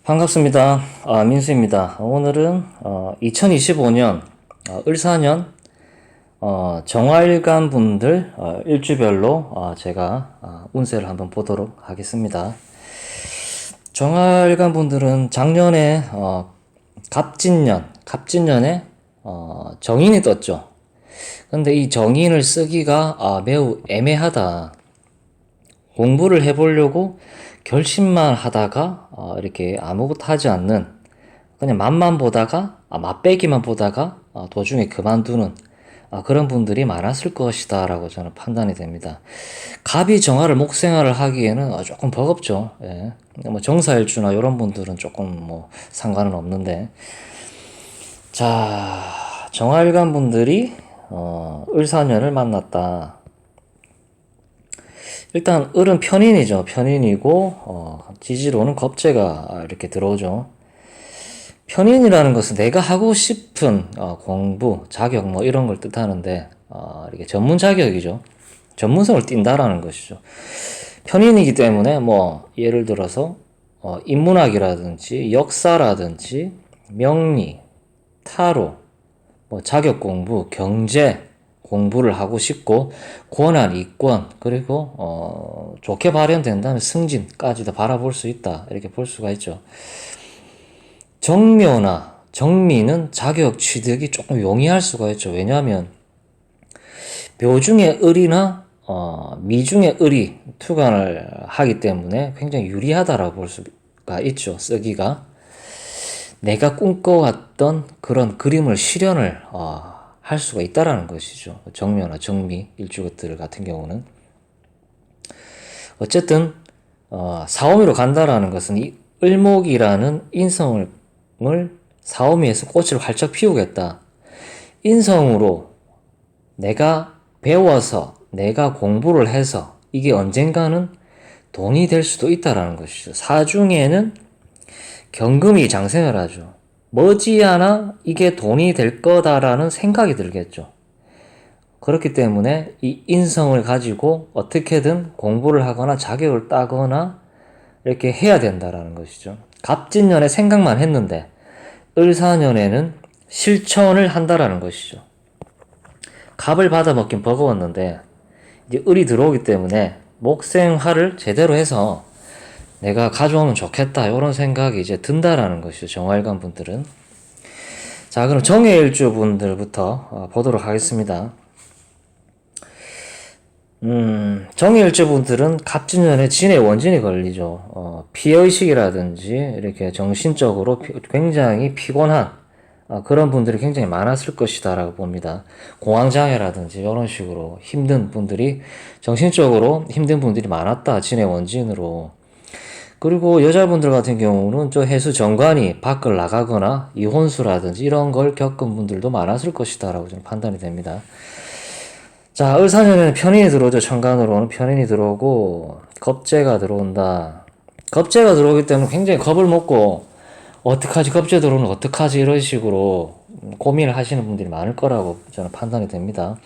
반갑습니다. 민수입니다. 오늘은 2025년 을사년 정화일간 분들 일주별로 제가 운세를 한번 보도록 하겠습니다. 정화일간 분들은 작년에 갑진년에 정인이 떴죠. 근데 이 정인을 쓰기가 매우 애매하다. 공부를 해보려고 결심만 하다가 이렇게 아무것도 하지 않는, 그냥 맛만 보다가 맛배기만 보다가 도중에 그만두는 그런 분들이 많았을 것이다 라고 저는 판단이 됩니다. 갑이 정화를 목생화를 하기에는 조금 버겁죠. 예. 뭐 정사일주나 이런 분들은 조금 뭐 상관은 없는데, 자, 정화일간 분들이 을사년을 만났다. 일단 을은 편인이죠. 편인이고 지지로는 겁재가 이렇게 들어오죠. 편인이라는 것은 내가 하고 싶은 공부, 자격 뭐 이런 걸 뜻하는데 이렇게 전문 자격이죠. 전문성을 띈다라는 것이죠. 편인이기 때문에 뭐 예를 들어서 인문학이라든지 역사라든지 명리, 타로, 뭐 자격 공부, 경제 공부를 하고 싶고 권한, 이권, 그리고 좋게 발현된다면 승진까지도 바라볼 수 있다. 이렇게 볼 수가 있죠. 정묘나 정미는 자격 취득이 조금 용이할 수가 있죠. 왜냐하면 묘중에 을이나 미중에 을이 투관을 하기 때문에 굉장히 유리하다라고 볼 수가 있죠. 쓰기가. 내가 꿈꿔왔던 그런 그림을 실현을 할 수가 있다라는 것이죠. 정묘나 정미 일주것들 같은 경우는. 어쨌든 사오미로 간다라는 것은 이 을목이라는 인성을 사오미에서 꽃을 활짝 피우겠다. 인성으로 내가 배워서 내가 공부를 해서 이게 언젠가는 돈이 될 수도 있다라는 것이죠. 사중에는 경금이 장생을 하죠. 머지않아 이게 돈이 될 거다라는 생각이 들겠죠. 그렇기 때문에 이 인성을 가지고 어떻게든 공부를 하거나 자격을 따거나 이렇게 해야 된다라는 것이죠. 갑진년에 생각만 했는데 을사년에는 실천을 한다라는 것이죠. 갑을 받아먹긴 버거웠는데 이제 을이 들어오기 때문에 목생화를 제대로 해서 내가 가져오면 좋겠다 이런 생각이 이제 든다라는 것이죠. 정화일간 분들은. 자, 그럼 정해일주 분들부터 보도록 하겠습니다. 정해일주 분들은 갑진년에 진의 원진이 걸리죠. 피해의식이라든지 이렇게 정신적으로 굉장히 피곤한 그런 분들이 굉장히 많았을 것이다 라고 봅니다. 공황장애라든지 이런 식으로 힘든 분들이, 정신적으로 힘든 분들이 많았다. 진의 원진으로. 그리고 여자분들 같은 경우는 저 해수 정관이 밖을 나가거나 이혼수라든지 이런 걸 겪은 분들도 많았을 것이다 라고 좀 판단이 됩니다. 자, 을사년에는 편인이 들어오죠. 천간으로는 편인이 들어오고 겁재가 들어온다. 겁재가 들어오기 때문에 굉장히 겁을 먹고 어떡하지, 겁재 들어오면 어떡하지 이런 식으로 고민을 하시는 분들이 많을 거라고 저는 판단이 됩니다.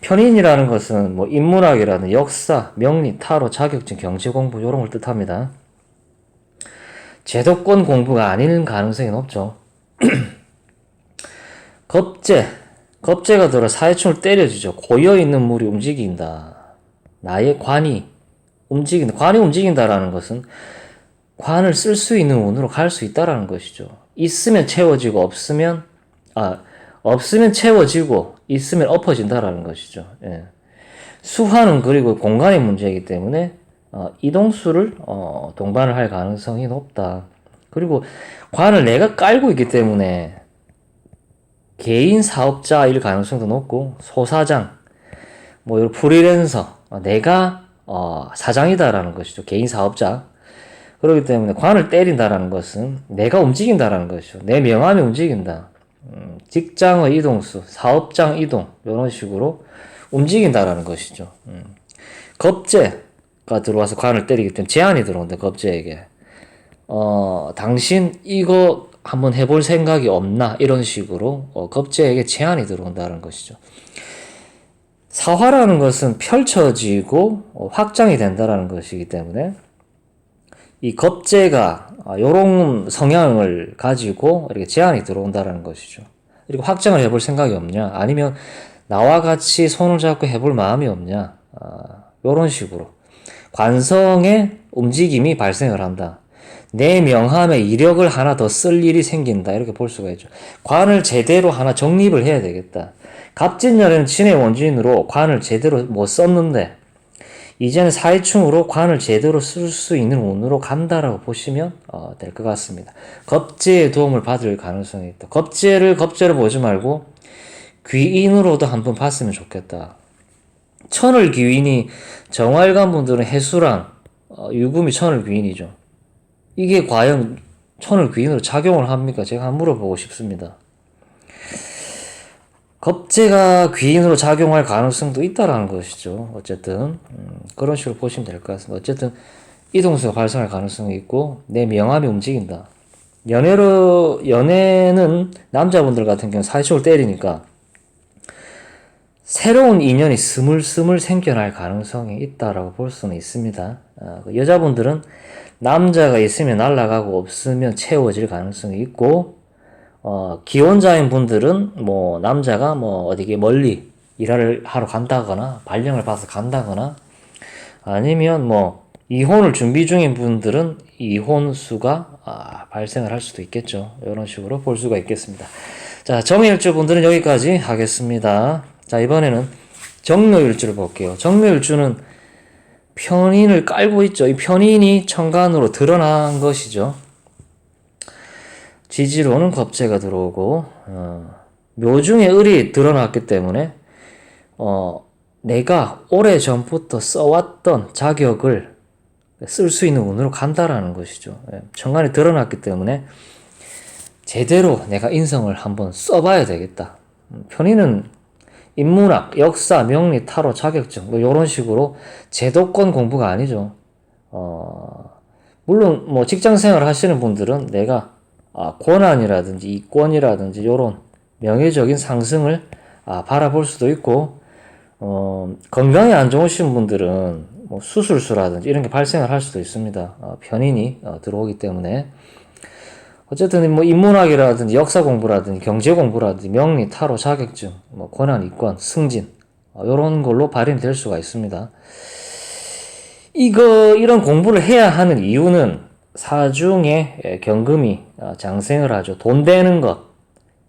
편인이라는 것은 뭐 인문학이라든 역사, 명리, 타로, 자격증, 경제 공부 이런 걸 뜻합니다. 제도권 공부가 아닌 가능성이 높죠. 겁재가 들어 사회충을 때려주죠. 고여있는 물이 움직인다. 나의 관이 움직인다. 관이 움직인다라는 것은 관을 쓸 수 있는 운으로 갈 수 있다라는 것이죠. 있으면 채워지고 없으면 채워지고 있으면 엎어진다라는 것이죠. 예. 수화는 그리고 공간의 문제이기 때문에 이동수를 동반을 할 가능성이 높다. 그리고 관을 내가 깔고 있기 때문에 개인 사업자일 가능성도 높고, 소사장, 뭐 이런 프리랜서, 내가 사장이다라는 것이죠. 개인 사업자. 그렇기 때문에 관을 때린다라는 것은 내가 움직인다라는 것이죠. 내 명함이 움직인다. 직장의 이동수, 사업장 이동 이런 식으로 움직인다라는 것이죠. 겁재가 들어와서 관을 때리기 때문에 제한이 들어온다. 겁재에게. 당신 이거 한번 해볼 생각이 없나 이런 식으로 겁재에게 제한이 들어온다는 것이죠. 사화라는 것은 펼쳐지고 확장이 된다는 것이기 때문에 이 겁재가 요런 성향을 가지고 이렇게 제안이 들어온다라는 것이죠. 그리고 확정을 해볼 생각이 없냐? 아니면 나와 같이 손을 잡고 해볼 마음이 없냐? 요런 식으로. 관성의 움직임이 발생을 한다. 내 명함에 이력을 하나 더 쓸 일이 생긴다. 이렇게 볼 수가 있죠. 관을 제대로 하나 정립을 해야 되겠다. 갑진년에는 진의 원진으로 관을 제대로 못 썼는데 이제는 사회충으로 관을 제대로 쓸 수 있는 운으로 간다라고 보시면 될 것 같습니다. 겁재의 도움을 받을 가능성이 있다. 겁재를 보지 말고 귀인으로도 한번 봤으면 좋겠다. 천을 귀인이 정활관 분들은 해수랑 유금이 천을 귀인이죠. 이게 과연 천을 귀인으로 작용을 합니까? 제가 한번 물어보고 싶습니다. 겁재가 귀인으로 작용할 가능성도 있다라는 것이죠. 어쨌든 그런 식으로 보시면 될 것 같습니다. 어쨌든 이동수가 발생할 가능성이 있고 내 명함이 움직인다. 연애는 남자분들 같은 경우는 사회적으로 때리니까 새로운 인연이 스물스물 생겨날 가능성이 있다라고 볼 수는 있습니다. 여자분들은 남자가 있으면 날아가고 없으면 채워질 가능성이 있고 기혼자인 분들은 남자가 어디 멀리 일을 하러 간다거나 발령을 받아서 간다거나 아니면 이혼을 준비 중인 분들은 이혼수가 발생을 할 수도 있겠죠. 이런 식으로 볼 수가 있겠습니다. 자, 정일주 분들은 여기까지 하겠습니다. 자, 이번에는 정묘일주를 볼게요. 정묘일주는 편인을 깔고 있죠. 이 편인이 천간으로 드러난 것이죠. 지지로는 겁재가 들어오고 묘중에 을이 드러났기 때문에 내가 오래전부터 써왔던 자격을 쓸 수 있는 운으로 간다라는 것이죠. 천간이 드러났기 때문에 제대로 내가 인성을 한번 써봐야 되겠다. 편인은 인문학, 역사, 명리, 타로, 자격증 이런 식으로 제도권 공부가 아니죠. 물론 직장생활 하시는 분들은 내가 권한이라든지 이권이라든지 이런 명예적인 상승을 바라볼 수도 있고 건강이 안 좋으신 분들은 수술수라든지 이런 게 발생을 할 수도 있습니다. 편인이 들어오기 때문에 어쨌든 인문학이라든지 역사 공부라든지 경제 공부라든지 명리, 타로, 자격증, 권한, 이권, 승진 이런 걸로 발현될 수가 있습니다. 이런 공부를 해야 하는 이유는 사중에 경금이 장생을 하죠. 돈 되는 것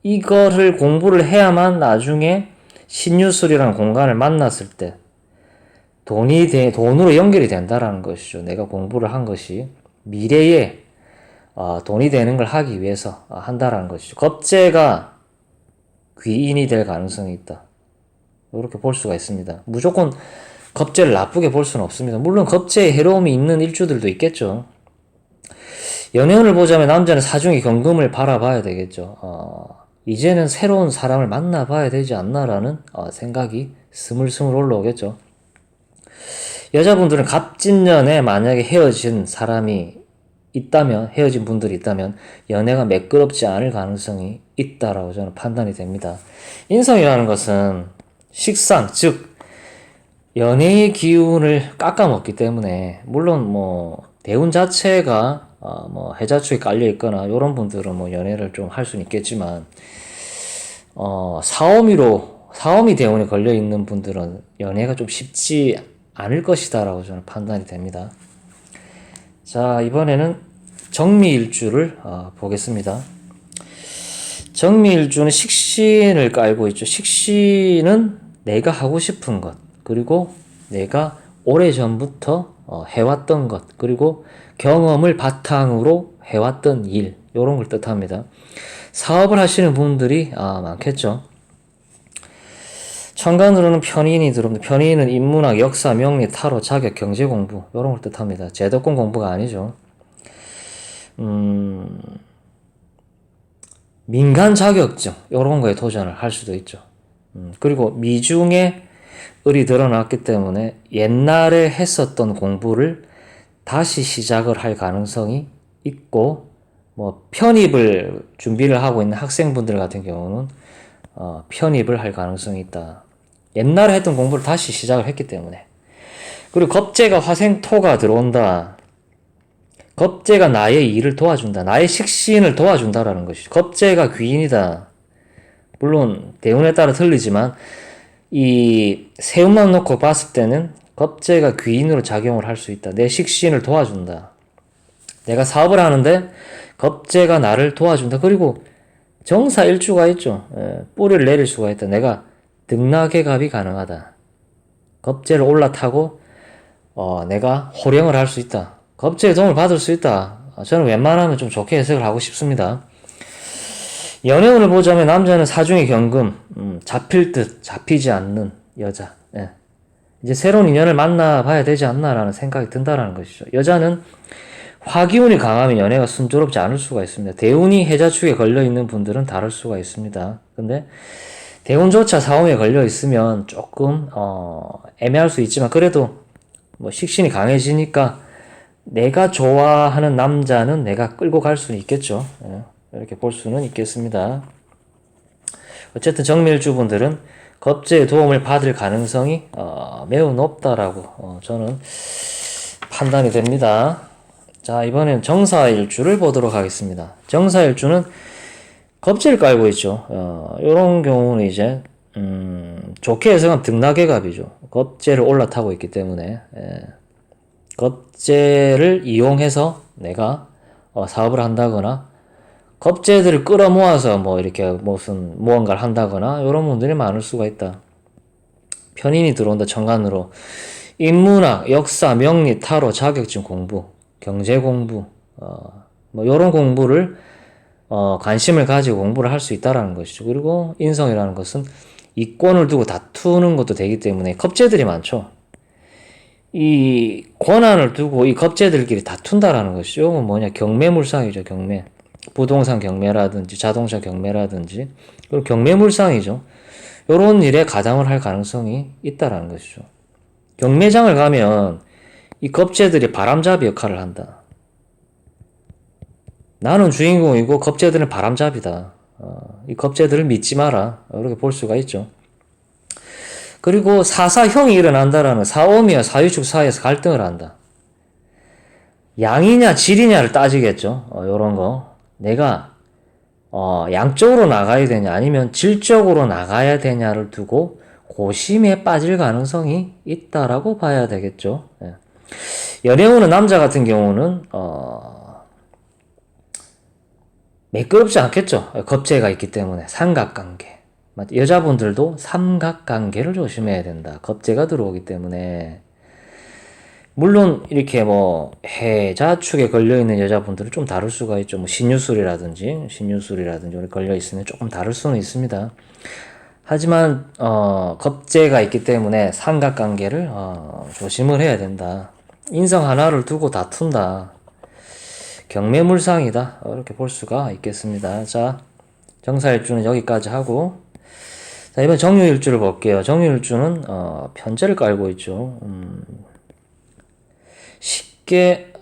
이거를 공부를 해야만 나중에 신유술이라는 공간을 만났을 때 돈으로 연결이 된다라는 것이죠. 내가 공부를 한 것이 미래에 돈이 되는 걸 하기 위해서 한다라는 것이죠. 겁재가 귀인이 될 가능성이 있다. 이렇게 볼 수가 있습니다. 무조건 겁재를 나쁘게 볼 수는 없습니다. 물론 겁재에 해로움이 있는 일주들도 있겠죠. 연애운을 보자면 남자는 사중의 경금을 바라봐야 되겠죠. 이제는 새로운 사람을 만나봐야 되지 않나라는 생각이 스물스물 올라오겠죠. 여자분들은 갑진년에 만약에 헤어진 분들이 있다면 연애가 매끄럽지 않을 가능성이 있다라고 저는 판단이 됩니다. 인성이라는 것은 식상, 즉 연애의 기운을 깎아먹기 때문에 물론 대운 자체가 해자축에 깔려 있거나 이런 분들은 연애를 좀 할 수는 있겠지만 사오미 대운에 걸려 있는 분들은 연애가 좀 쉽지 않을 것이다라고 저는 판단이 됩니다. 자, 이번에는 정미일주를 보겠습니다. 정미일주는 식신을 깔고 있죠. 식신은 내가 하고 싶은 것, 그리고 내가 오래전부터 해왔던 것, 그리고 경험을 바탕으로 해왔던 일, 이런 걸 뜻합니다. 사업을 하시는 분들이 많겠죠. 천간으로는 편인이 들어옵니다. 편인은 인문학, 역사, 명리, 타로, 자격, 경제 공부 이런 걸 뜻합니다. 제도권 공부가 아니죠. 민간 자격증 이런 거에 도전을 할 수도 있죠. 그리고 미중에 을이 드러났기 때문에 옛날에 했었던 공부를 다시 시작을 할 가능성이 있고 편입을 준비를 하고 있는 학생분들 같은 경우는 편입을 할 가능성이 있다. 옛날에 했던 공부를 다시 시작을 했기 때문에. 그리고 겁재가 화생토가 들어온다. 겁재가 나의 일을 도와준다. 나의 식신을 도와준다라는 것이죠. 겁재가 귀인이다. 물론 대운에 따라 틀리지만 이 세운만 놓고 봤을 때는 겁재가 귀인으로 작용을 할 수 있다. 내 식신을 도와준다. 내가 사업을 하는데 겁재가 나를 도와준다. 그리고 정사일주가 있죠. 뿌리를 내릴 수가 있다. 내가 등락해갑이 가능하다. 겁재를 올라타고 내가 호령을 할 수 있다. 겁재의 도움을 받을 수 있다. 저는 웬만하면 좀 좋게 해석을 하고 싶습니다. 연애운을 보자면 남자는 사중의 경금, 잡힐 듯 잡히지 않는 여자. 이제 새로운 인연을 만나봐야 되지 않나라는 생각이 든다라는 것이죠. 여자는 화기운이 강하면 연애가 순조롭지 않을 수가 있습니다. 대운이 해자축에 걸려있는 분들은 다를 수가 있습니다. 근데 대운조차 사움에 걸려있으면 조금 애매할 수 있지만 그래도 뭐 식신이 강해지니까 내가 좋아하는 남자는 내가 끌고 갈 수는 있겠죠. 이렇게 볼 수는 있겠습니다. 어쨌든 정밀주분들은 겁재의 도움을 받을 가능성이 매우 높다라고 저는 판단이 됩니다. 자, 이번엔 정사일주를 보도록 하겠습니다. 정사일주는 겁재를 깔고 있죠. 이런 경우는 이제 좋게 해석하면 등락의 갑이죠. 겁재를 올라타고 있기 때문에 겁재를 이용해서 내가 사업을 한다거나 겁재들을 끌어모아서 뭐 이렇게 무슨 무언가를 한다거나 이런 분들이 많을 수가 있다. 편인이 들어온다. 정관으로 인문학, 역사, 명리, 타로, 자격증 공부, 경제 공부 뭐 이런 공부를 관심을 가지고 공부를 할 수 있다라는 것이죠. 그리고 인성이라는 것은 이권을 두고 다투는 것도 되기 때문에 겁재들이 많죠. 이 권한을 두고 이 겁재들끼리 다툰다라는 것이죠. 이건 뭐냐, 경매물상이죠. 경매, 부동산 경매라든지 자동차 경매라든지 그리고 경매물상이죠. 이런 일에 가담을 할 가능성이 있다라는 것이죠. 경매장을 가면 이 겁재들이 바람잡이 역할을 한다. 나는 주인공이고 겁재들은 바람잡이다. 이 겁재들을 믿지 마라. 이렇게 볼 수가 있죠. 그리고 사사형이 일어난다라는 사오미와 사유축 사이에서 갈등을 한다. 양이냐 질이냐를 따지겠죠. 요런 거. 내가 양쪽으로 나가야 되냐 아니면 질적으로 나가야 되냐를 두고 고심에 빠질 가능성이 있다라고 봐야 되겠죠. 연애운은 남자 같은 경우는 매끄럽지 않겠죠. 겁재가 있기 때문에 삼각관계. 여자분들도 삼각관계를 조심해야 된다. 겁재가 들어오기 때문에. 물론 이렇게 뭐 해자축에 걸려있는 여자분들은 좀 다를 수가 있죠. 뭐 신유술이라든지 걸려있으면 조금 다를 수는 있습니다. 하지만 겁재가 있기 때문에 삼각관계를 조심을 해야 된다. 인성 하나를 두고 다툰다. 경매물상이다. 이렇게 볼 수가 있겠습니다. 자, 정사일주는 여기까지 하고, 자, 이번 정유일주를 볼게요. 정유일주는 편재를 깔고 있죠. 쉽게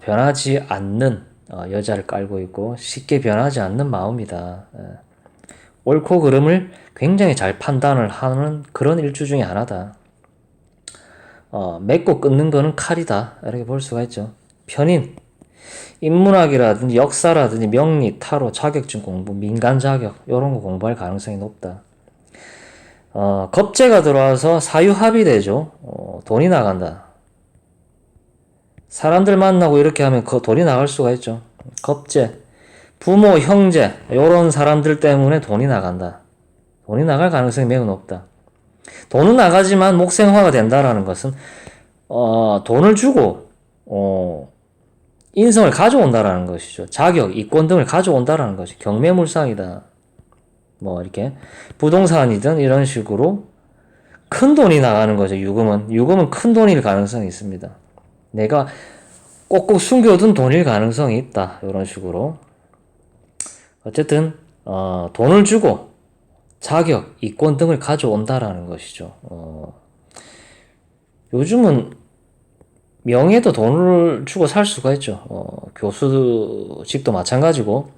변하지 않는 여자를 깔고 있고 쉽게 변하지 않는 마음이다. 옳고 그름을 굉장히 잘 판단을 하는 그런 일주 중에 하나다. 맺고 끊는 거는 칼이다. 이렇게 볼 수가 있죠. 편인, 인문학이라든지 역사라든지 명리, 타로, 자격증 공부, 민간 자격 이런 거 공부할 가능성이 높다. 겁재가 들어와서 사유합이 되죠. 돈이 나간다. 사람들 만나고 이렇게 하면 돈이 나갈 수가 있죠. 겁재, 부모, 형제 이런 사람들 때문에 돈이 나간다. 돈이 나갈 가능성이 매우 높다. 돈은 나가지만 목생화가 된다라는 것은 돈을 주고 인성을 가져온다라는 것이죠. 자격, 이권 등을 가져온다라는 것이 경매물상이다. 뭐 이렇게 부동산이든 이런 식으로 큰 돈이 나가는 거죠. 유금은 큰 돈일 가능성이 있습니다. 내가 꼭꼭 숨겨둔 돈일 가능성이 있다. 이런 식으로. 어쨌든 돈을 주고 자격, 이권 등을 가져온다라는 것이죠. 요즘은 명예도 돈을 주고 살 수가 있죠. 교수직도 마찬가지고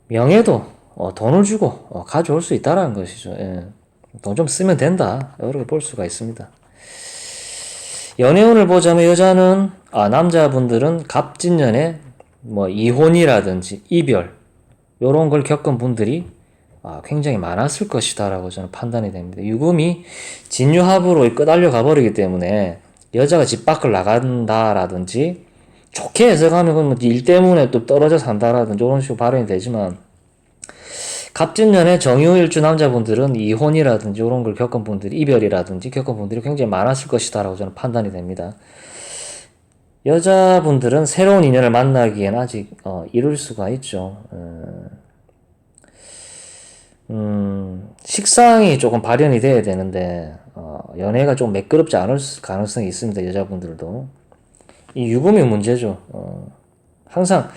명예도 돈을 주고 가져올 수 있다라는 것이죠. 예. 돈 좀 쓰면 된다. 이렇게 볼 수가 있습니다. 연애운을 보자면 여자는 남자분들은 갑진년에 뭐 이혼이라든지 이별 요런 걸 겪은 분들이 굉장히 많았을 것이다라고 저는 판단이 됩니다. 유금이 진유합으로 끄달려 가버리기 때문에 여자가 집 밖을 나간다라든지 좋게 해석하면 그건 일 때문에 또 떨어져 산다라든지 이런 식으로 발현이 되지만 갑진년에 정유일주 남자분들은 이혼이라든지 이런 걸 겪은 분들이 이별이라든지 겪은 분들이 굉장히 많았을 것이다라고 저는 판단이 됩니다. 여자분들은 새로운 인연을 만나기엔 아직 이룰 수가 있죠. 식상이 조금 발현이 돼야 되는데 연애가 좀 매끄럽지 않을 가능성이 있습니다. 여자분들도 이 유금이 문제죠. 항상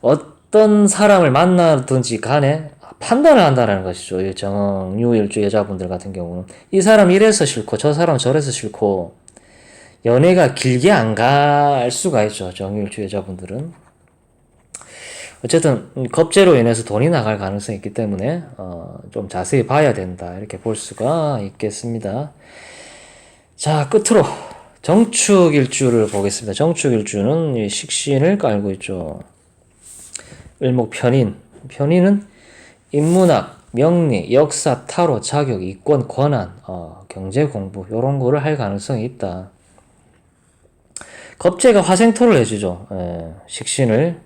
어떤 사람을 만나든지 간에 판단을 한다는 것이죠. 이 정유일주 여자분들 같은 경우는 이 사람 이래서 싫고 저 사람 저래서 싫고 연애가 길게 안 갈 수가 있죠. 정유일주 여자분들은 어쨌든 겁재로 인해서 돈이 나갈 가능성이 있기 때문에 좀 자세히 봐야 된다 이렇게 볼 수가 있겠습니다. 자, 끝으로 정축일주를 보겠습니다. 정축일주는 식신을 깔고 있죠. 을목 편인. 편인은 인문학, 명리, 역사, 타로, 자격, 이권, 권한, 경제 공부 이런 거를 할 가능성이 있다. 겁재가 화생토를 해주죠. 식신을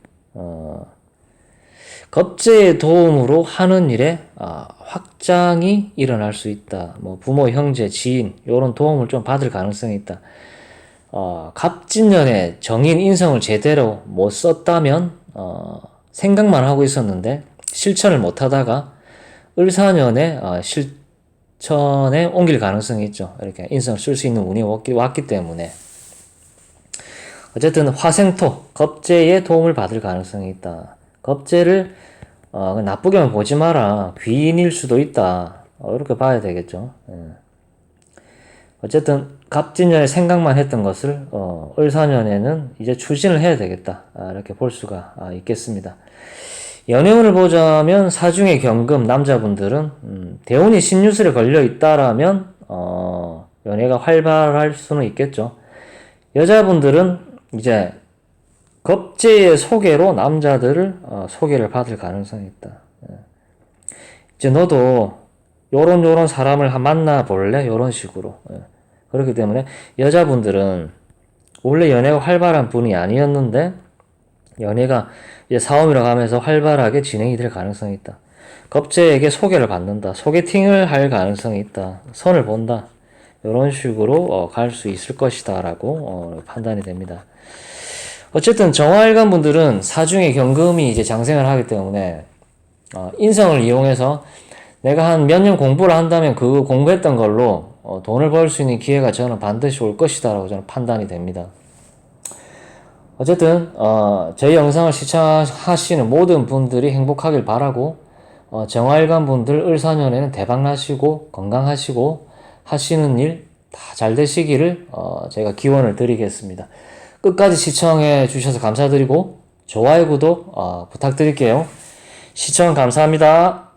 겁재의 도움으로 하는 일에 확장이 일어날 수 있다. 뭐 부모, 형제, 지인 이런 도움을 좀 받을 가능성이 있다. 갑진년에 정인 인성을 제대로 못 썼다면 생각만 하고 있었는데 실천을 못 하다가 을사년에 실천에 옮길 가능성이 있죠. 이렇게 인성을 쓸 수 있는 운이 왔기 때문에 어쨌든 화생토, 겁재의 도움을 받을 가능성이 있다. 겁재를 나쁘게만 보지 마라. 귀인일 수도 있다. 이렇게 봐야 되겠죠. 어쨌든 갑진년에 생각만 했던 것을 을사년에는 이제 추진을 해야 되겠다. 이렇게 볼 수가 있겠습니다. 연애운을 보자면 사중의 경금 남자분들은 대운이 신유술에 걸려 있다라면 연애가 활발할 수는 있겠죠. 여자분들은 이제 겁재의 소개로 남자들을 소개를 받을 가능성이 있다. 이제 너도 요런 사람을 만나 볼래? 요런 식으로. 그렇기 때문에 여자분들은 원래 연애가 활발한 분이 아니었는데 연애가 이제 사업이라고 하면서 활발하게 진행이 될 가능성이 있다. 겁재에게 소개를 받는다. 소개팅을 할 가능성이 있다. 선을 본다. 이런 식으로 갈 수 있을 것이다 라고 판단이 됩니다. 어쨌든 정화일간 분들은 사중의 경금이 이제 장생을 하기 때문에 인성을 이용해서 내가 한 몇 년 공부를 한다면 그 공부했던 걸로 돈을 벌 수 있는 기회가 저는 반드시 올 것이다 라고 저는 판단이 됩니다. 어쨌든 저희 영상을 시청하시는 모든 분들이 행복하길 바라고 정화일간 분들 을사년에는 대박나시고 건강하시고 하시는 일 다 잘 되시기를 제가 기원을 드리겠습니다. 끝까지 시청해 주셔서 감사드리고 좋아요 구독 부탁드릴게요. 시청 감사합니다.